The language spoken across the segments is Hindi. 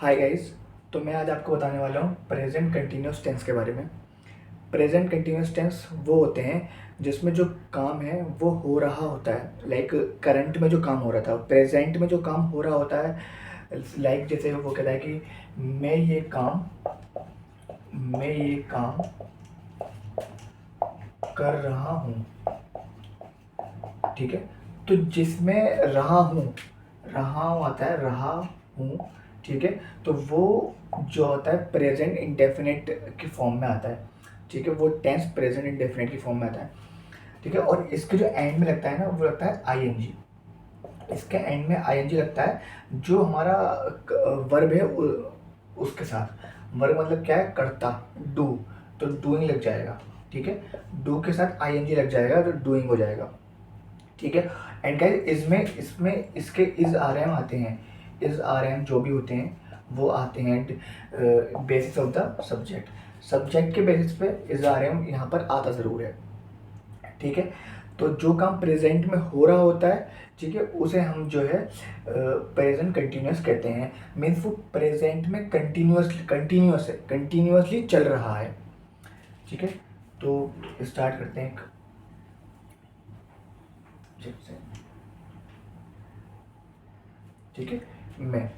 Hi guys. तो मैं आज आपको बताने वाला हूँ प्रेजेंट कंटिन्यूस टेंस के बारे में। प्रेजेंट कंटिन्यूस टेंस वो होते हैं जिसमें जो काम है वो हो रहा होता है, लाइक करंट में जो काम हो रहा था, प्रेजेंट में जो काम हो रहा होता है। लाइक जैसे वो कहता है कि मैं ये काम कर रहा हूँ। ठीक है, तो जिसमें रहा हूँ आता है, रहा हूँ। ठीक है, तो वो जो होता है प्रेजेंट इंडेफिनिट की फॉर्म में आता है। ठीक है, वो टेंस प्रेजेंट इंडेफिनिट की फॉर्म में आता है। ठीक है, और इसके जो एंड में लगता है ना, वो लगता है आईएनजी। इसके एंड में आईएनजी लगता है जो हमारा वर्ब है उसके साथ। वर्ब मतलब क्या है? करता, डू। तो डूइंग लग जाएगा। ठीक है, डू के साथ आईएनजी लग जाएगा तो डूइंग हो जाएगा। ठीक है, एंड गाइस इसमें इसके इज आर एम आते हैं। इज आर एम जो भी होते हैं वो आते हैं basis of the subject. Subject के बेसिस पे इज आर एम यहाँ पर आता ज़रूर है। ठीक है, तो जो काम प्रेजेंट में हो रहा होता है, ठीक है, उसे हम जो है प्रेजेंट कंटिन्यूस कहते हैं। मीन्स वो प्रेजेंट में कंटिन्यूसली चल रहा है। ठीक है, तो स्टार्ट करते हैं से। ठीक है, मैं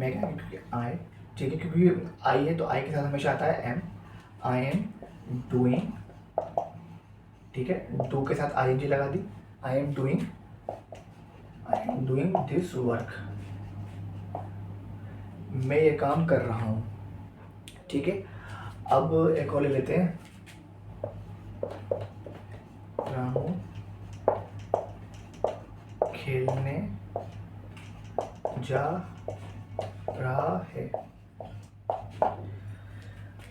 क्या है, क्योंकि आई, ठीक है, क्योंकि आई है तो आई के साथ हमेशा आता है एम। I am doing. ठीक है, डू के साथ आई एन जी लगा दी। I am doing this work. मैं ये काम कर रहा हूँ। ठीक है, अब एक और ले लेते हैं। रामू खेलने जा रहा है।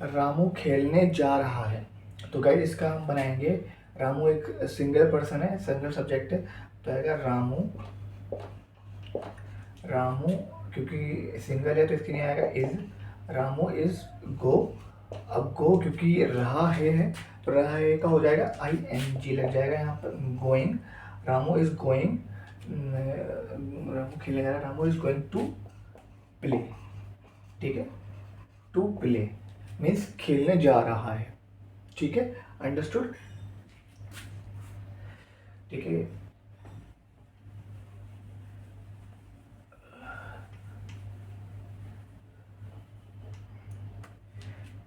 रामू खेलने जा रहा है। तो गाइस इसका हम बनाएंगे। रामू एक सिंगल पर्सन है, सिंगल सब्जेक्ट है, तो आएगा रामू। रामू क्योंकि सिंगल है तो इसके लिए आएगा इज। Ramu is go. अब गो क्योंकि रहा है तो रहा है का हो जाएगा आई एन जी लग जाएगा यहाँ पर, going. Ramu is going. Ramu खेलने जा रहा है, Ramu is going to play. ठीक है, टू प्ले मीन्स खेलने जा रहा है। ठीक है, अंडरस्टूड। ठीक है,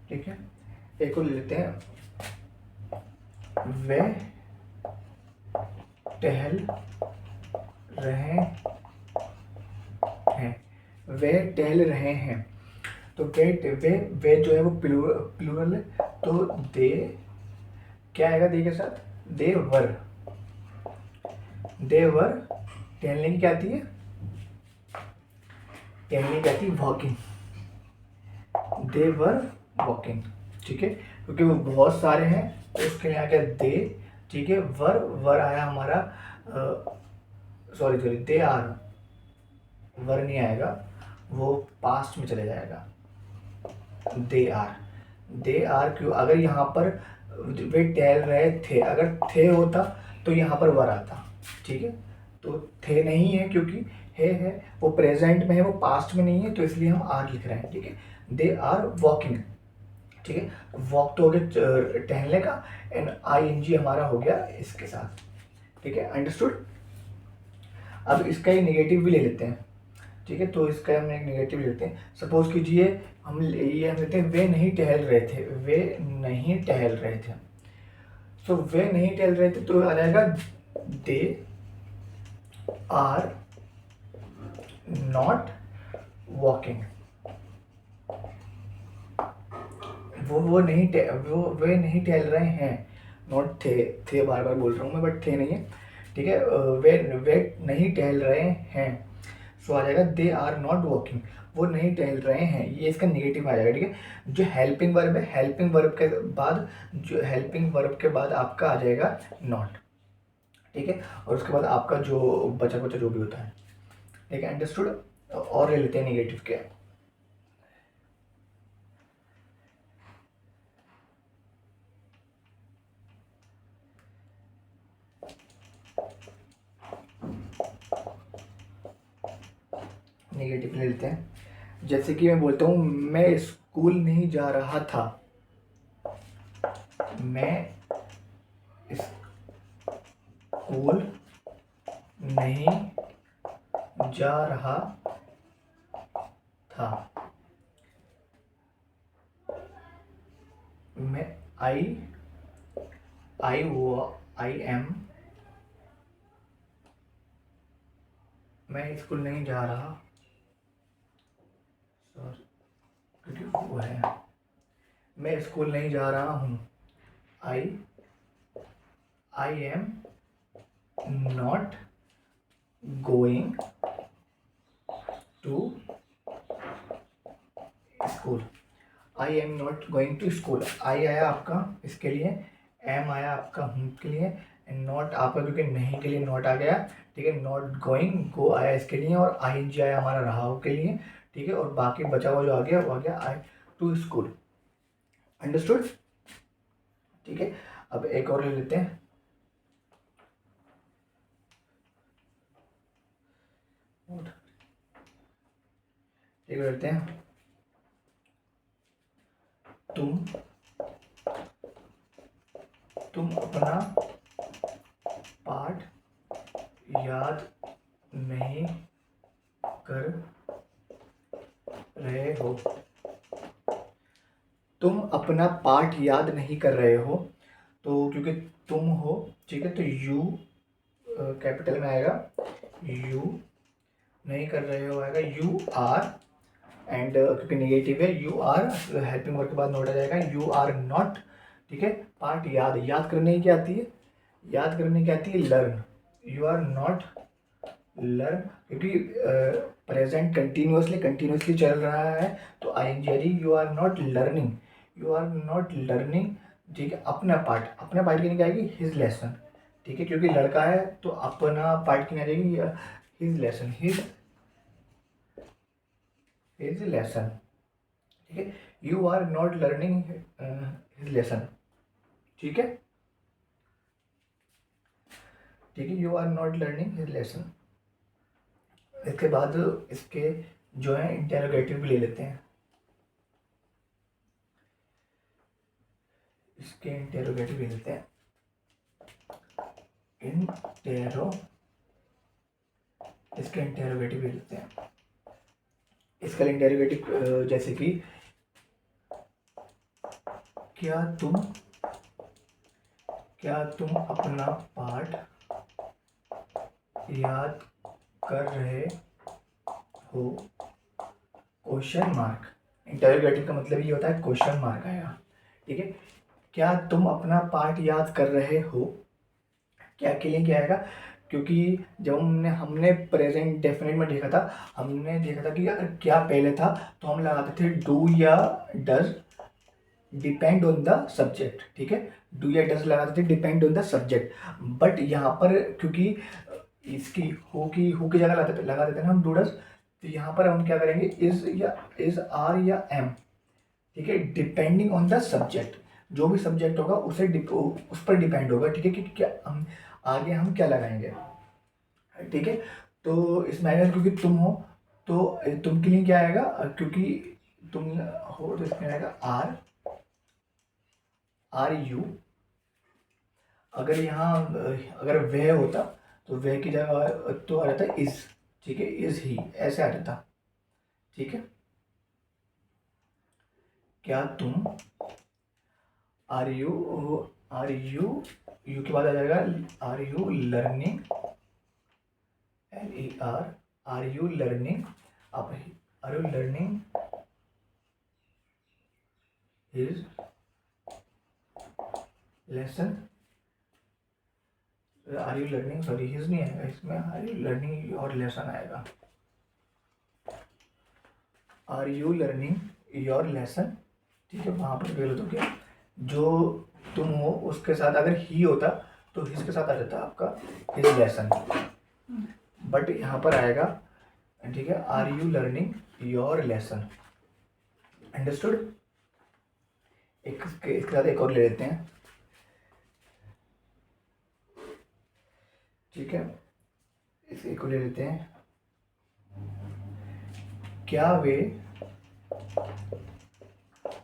ठीक है, एक और ले लेते हैं। वे टहल रहे हैं। वे टहल रहे हैं। तो वे जो है वो प्लूरल है, तो दे क्या आएगा? दे के साथ देवर। देवर टहलने की क्या आती है? टहलने की आती है वॉकिंग। देवर वॉकिंग। ठीक है, क्योंकि वो बहुत सारे हैं तो उसके लिए आ गया दे। ठीक है, वर आया हमारा, सॉरी दे आर। वर नहीं आएगा, वो पास्ट में चले जाएगा। दे आर क्यों? अगर यहाँ पर वे टहल रहे थे, अगर थे होता तो यहाँ पर वर आता। ठीक है, तो थे नहीं है क्योंकि है वो प्रेजेंट में है, वो पास्ट में नहीं है, तो इसलिए हम आर लिख रहे हैं। ठीक है, दे आर वॉकिंग। ठीक है, वॉक तो हो गया टहलने का, एंड आई एन जी हमारा हो गया इसके साथ। ठीक है, अंडरस्टूड। अब इसका ही नेगेटिव भी ले लेते हैं। ठीक है, तो इसका हम एक नेगेटिव लेते हैं। सपोज कीजिए हम लेते हैं वे नहीं टहल रहे थे। वे नहीं टहल रहे थे। सो वे नहीं टहल रहे थे तो आ जाएगा दे आर नॉट वॉकिंग। वे नहीं टहल रहे हैं। नॉट थे बार बार बोल रहा हूँ मैं, बट थे नहीं है। ठीक है, वे नहीं टहल रहे हैं। सो आ जाएगा दे आर नॉट वॉकिंग। वो नहीं टहल रहे हैं, ये इसका नेगेटिव आ जाएगा। ठीक है, जो हेल्पिंग वर्ब है, हेल्पिंग वर्ब के बाद आपका आ जाएगा नॉट। ठीक है, और उसके बाद आपका जो बचा बचा जो भी होता है। ठीक है, अंडरस्टूड। और ले लेते हैं नेगेटिव के। नेगेटिव ले लेते हैं। जैसे कि मैं बोलता हूँ मैं स्कूल नहीं जा रहा था, मैं स्कूल नहीं जा रहा था, मैं आई आई वो आई एम मैं स्कूल नहीं जा रहा, सॉरी क्योंकि वो है, मैं स्कूल नहीं जा रहा हूँ, I I am not going to school, I am not going to school. आई आया आपका इसके लिए, एम आया आपका हूँ के लिए, एंड नॉट आपका क्योंकि नहीं के लिए नॉट आ गया, ठीक है। नॉट गोइंग गो आया इसके लिए, और आई एन जी आया हमारा रहा हो के लिए, ठीक है। और बाकी बचा हुआ जो आ गया वो आ गया आई टू स्कूल। अंडरस्टूड, ठीक है। अब एक और ले लेते हैं, एक और लेते हैं, तुम अपना पाठ याद नहीं कर रहे हो, तुम अपना पाठ याद नहीं कर रहे हो, तो क्योंकि तुम हो, ठीक है, तो यू कैपिटल में आएगा, यू नहीं कर रहे हो आएगा यू आर, एंड क्योंकि नेगेटिव है यू आर, हेल्पिंग वर्ब के बाद नोट आ जाएगा यू आर नॉट, ठीक है। पार्ट याद, याद करने की क्या आती है, याद करने की आती है learn, you are not learn, क्योंकि प्रेजेंट कंटिन्यूसली चल रहा है, तो I N G, you are not learning, you are not learning, ठीक है। अपना पार्ट की नहीं आएगी हिज लेसन, ठीक है, क्योंकि लड़का है तो अपना पार्ट की नहीं आ जाएगी हिज लेसन, हिज लेसन, ठीक है। You are not learning his lesson, ठीक है, ठीक है, you are not learning his lesson. इसके बाद इसके जो है इंटेरोगेटिव भी ले लेते हैं, इसके इंटेरोगेटिव ले लेते हैं, इंटेरो इसके इंटेरोगेटिव ले लेते हैं। इसका इंटेरोगेटिव जैसे कि क्या तुम अपना पाठ याद कर रहे हो, क्वेश्चन मार्क। इंटरोगेटिव का मतलब ये होता है क्वेश्चन मार्क आएगा, ठीक है। क्या तुम अपना पाठ याद कर रहे हो, क्या के लिए क्या आएगा, क्योंकि जब हमने प्रेजेंट डेफिनेट में देखा था, हमने देखा था कि अगर क्या पहले था तो हम लगाते थे डू या does, depend on the subject, ठीक है। डू या डज लगाते थे depend on the subject, but यहाँ पर क्योंकि इसकी हु की जगह लगा देते हैं ना हम डू डज, तो यहाँ पर हम क्या करेंगे इज आर या एम, ठीक है, डिपेंडिंग ऑन द सब्जेक्ट, जो भी सब्जेक्ट होगा उस पर डिपेंड होगा, ठीक है, कि क्या हम आगे हम क्या लगाएंगे, ठीक है। तो इसमें आएगा क्योंकि तुम हो, तो तुम के लिए क्या आएगा, क्योंकि तुम हो तो इसमें आएगा आर, आर यू। अगर यहाँ अगर वह होता तो वह की जगह तो आ जाता इज, ठीक है, इज ही ऐसे आ जाता, ठीक है। क्या तुम, आर यू, यू के बाद आ जाएगा are you learning, L E are you learning, आप are you learning his lesson, are you learning, sorry his नहीं आएगा इसमें, are you learning your lesson आएगा, are you learning your lesson, ठीक है। वहाँ पर गलत हो गया, जो तुम हो उसके साथ अगर ही होता तो हिज के साथ आ जाता आपका हिज लेसन, बट यहाँ पर आएगा, ठीक है, are you learning your lesson. Understood. इसके साथ एक और ले लेते हैं, ठीक है, इसे एक और ले लेते हैं, क्या वे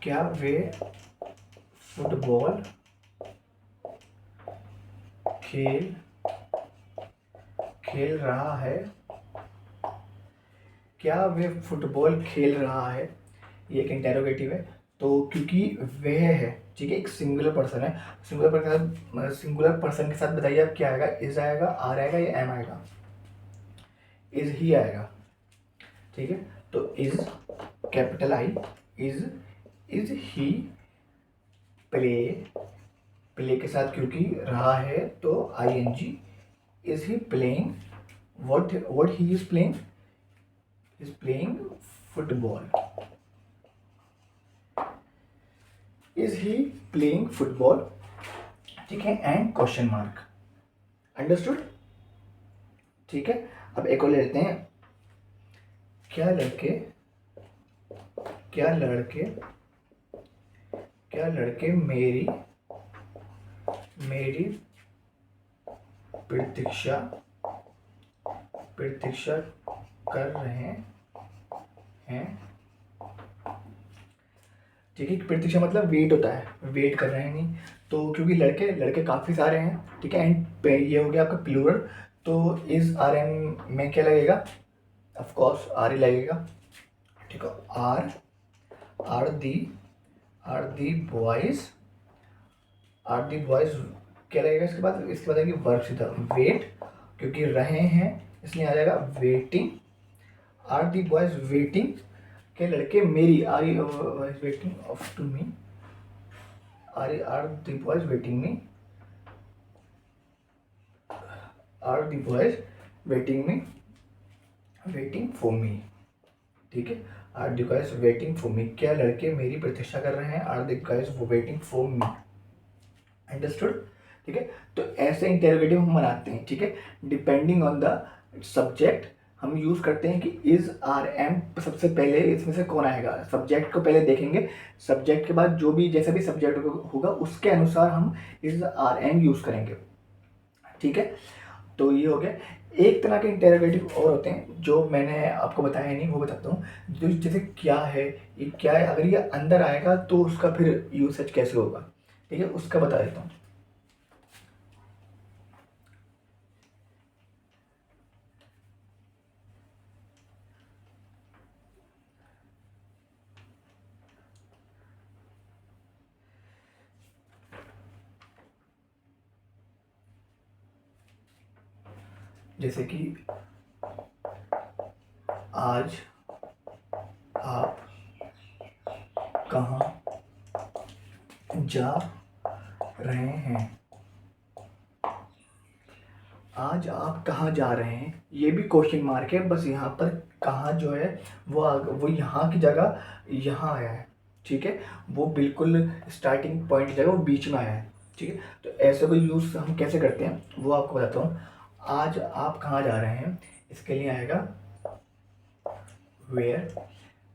क्या वे फुटबॉल खेल खेल रहा है, क्या वे फुटबॉल खेल रहा है, ये एक इंटेरोगेटिव है। तो क्योंकि वह है, ठीक है, एक सिंगुलर पर्सन है, सिंगुलर पर्सन के साथ बताइए अब क्या आएगा, इज आएगा, आर आएगा या एम आएगा, इज ही आएगा, ठीक है। तो is, capital I, is he play, play के साथ क्योंकि रहा है तो I N G, is he playing, what he is playing, is playing football, is he playing football, ठीक है, एंड क्वेश्चन मार्क, अंडरस्टूड, ठीक है। अब एक और ले लेते हैं, क्या लड़के क्या लड़के क्या लड़के मेरी मेरी प्रतीक्षा प्रतीक्षा कर रहे हैं, ठीक है। प्रतीक्षा मतलब वेट होता है, वेट कर रहे हैं, नहीं तो क्योंकि लड़के लड़के काफ़ी सारे हैं, ठीक है, एंड ये हो गया आपका प्लूरल, तो इज आर एम में क्या लगेगा, ऑफ कोर्स आर ही लगेगा, ठीक है। आर दी बॉयज क्या लगेगा इसके बाद आएगी वर्ब सीधा, वेट, क्योंकि रहे हैं इसलिए आ जाएगा waiting, are the boys waiting, के लड़के मेरी, are waiting of to me, are the boys waiting me, are the boys waiting for me, ठीक है। Are the boys waiting for me, क्या लड़के मेरी प्रतीक्षा कर रहे हैं, are the boys waiting for me, understood, ठीक है। तो ऐसे इंटेरोगेटिव हम बनाते हैं, ठीक है, डिपेंडिंग ऑन द सब्जेक्ट हम यूज़ करते हैं कि इज आर एम, सबसे पहले इसमें से कौन आएगा, सब्जेक्ट को पहले देखेंगे, सब्जेक्ट के बाद जो भी जैसा भी सब्जेक्ट होगा उसके अनुसार हम इज आर एम यूज़ करेंगे, ठीक है। तो ये हो गया। एक तरह के इंटेरोगेटिव और होते हैं जो मैंने आपको बताया नहीं, वो बताता हूँ, जो जैसे क्या है, ये क्या है, अगर ये अंदर आएगा तो उसका फिर यूसेज कैसे होगा, ठीक है, उसका बता देता हूँ। जैसे कि आज आप कहाँ जा रहे हैं, आज आप कहाँ जा रहे हैं, ये भी क्वेश्चन मार्क है, बस यहाँ पर कहाँ जो है वो यहाँ की जगह यहाँ आया है, ठीक है, वो बिल्कुल स्टार्टिंग पॉइंट की जगह वो बीच में आया है, ठीक है। तो ऐसे कोई यूज़ हम कैसे करते हैं वो आपको बताता हूँ। आज आप कहाँ जा रहे हैं, इसके लिए आएगा वेयर,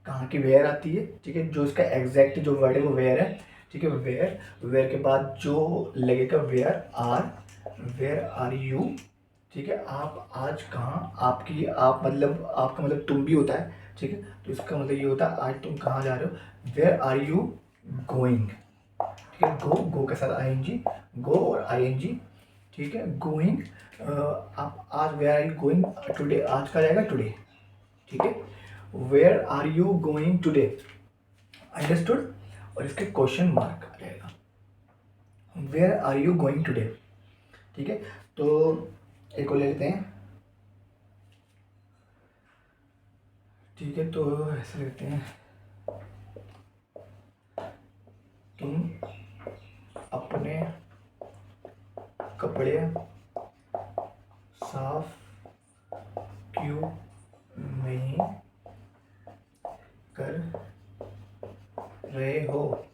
कहाँ की वेयर आती है, ठीक है, जो इसका एग्जैक्ट जो वर्ड है वो वेयर है, ठीक है। वेयर के बाद जो लगेगा वेयर आर यू, ठीक है। आप आज कहाँ, आप आपका मतलब तुम भी होता है, ठीक है, तो इसका मतलब ये होता है आज तुम कहाँ जा रहे हो, वेयर आर यू गोइंग, ठीक है, गो के साथ आई एन जी, गो और आई एन जी, ठीक है, गोइंग, आप आज where are you going today, आज का जाएगा टुडे, ठीक है, where are you going today, understood. और इसके क्वेश्चन मार्क आ जाएगा, where are you going today, ठीक है। तो एक और ले लेते हैं, ठीक है, तो ऐसे लेते हैं, तुम अपने कपड़े साफ क्यों नहीं कर रहे हो,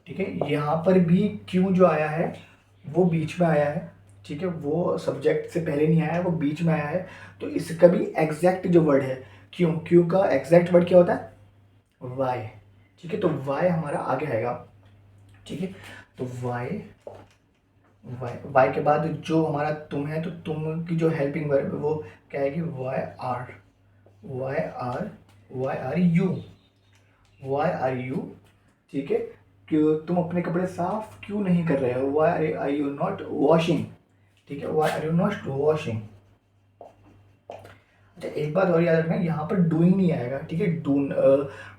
ठीक है। यहाँ पर भी क्यों जो आया है वो बीच में आया है, ठीक है, वो सब्जेक्ट से पहले नहीं आया है, वो बीच में आया है, तो इसका भी एग्जैक्ट जो वर्ड है क्यों का एग्जैक्ट वर्ड क्या होता है, वाई, ठीक है। तो वाई हमारा आगे आएगा, ठीक है, तो वाई वाई के बाद जो हमारा तुम है, तो तुम की जो हेल्पिंग वर्ब है वो क्या आएगी, why are you, why are you, ठीक है, क्यों तुम अपने कपड़े साफ क्यों नहीं कर रहे हो, why are you not washing, ठीक है, why are you not washing. अच्छा एक बात और याद रखना, यहाँ पर डूइंग नहीं आएगा, ठीक है,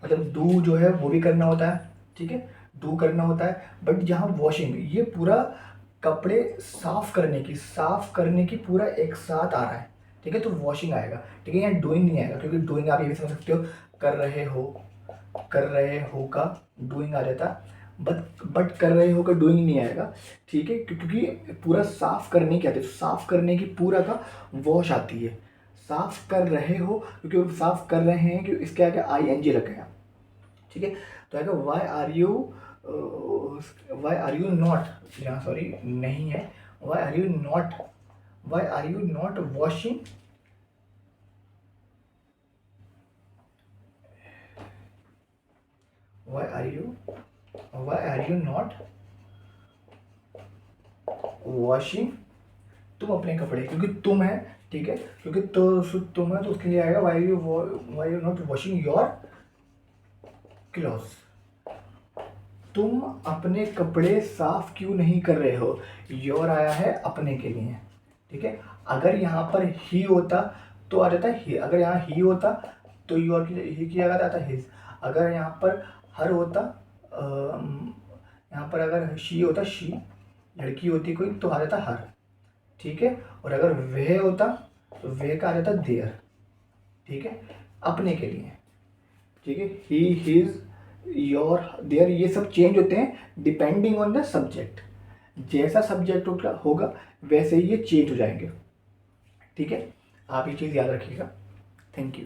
मतलब डू जो है वो भी करना होता है, ठीक है, डू करना होता है, बट यहाँ वॉशिंग ये पूरा कपड़े साफ करने की पूरा एक साथ आ रहा है, ठीक है, तो वॉशिंग आएगा, ठीक है, यहाँ डूइंग नहीं आएगा, क्योंकि डूइंग आप ये भी समझ सकते हो, कर रहे हो का डूइंग आ जाता, बट कर रहे हो का डूइंग नहीं आएगा, ठीक है, क्योंकि पूरा साफ करने की आती है, तो साफ करने की पूरा का वॉश आती है, साफ कर रहे हो क्योंकि वो साफ कर रहे हैं, क्योंकि इसके आगे आई एन जी लग गया, ठीक है, तो आएगा वाई आर यू नॉट, यहाँ सॉरी नहीं है, why are you not washing, why are you not washing, तुम अपने कपड़े, क्योंकि तुम है, ठीक है, क्योंकि तुम है तो उसके लिए आएगा why you not washing your clothes, तुम अपने कपड़े साफ क्यों नहीं कर रहे हो, योर आया है अपने के लिए, ठीक है, अगर यहाँ पर ही होता तो आ जाता ही, अगर यहाँ ही होता तो योर की ही किया जाता हिज, अगर यहाँ पर हर होता, यहाँ पर अगर शी होता शी, लड़की होती कोई तो आ जाता हर, ठीक है, और अगर वह होता तो वह का आ जाता देयर, ठीक है, अपने के लिए, ठीक है, ही हिज योर देयर ये सब चेंज होते हैं डिपेंडिंग ऑन द सब्जेक्ट, जैसा सब्जेक्ट होगा वैसे ही ये चेंज हो जाएंगे, ठीक है, आप ये चीज़ याद रखिएगा। Thank you.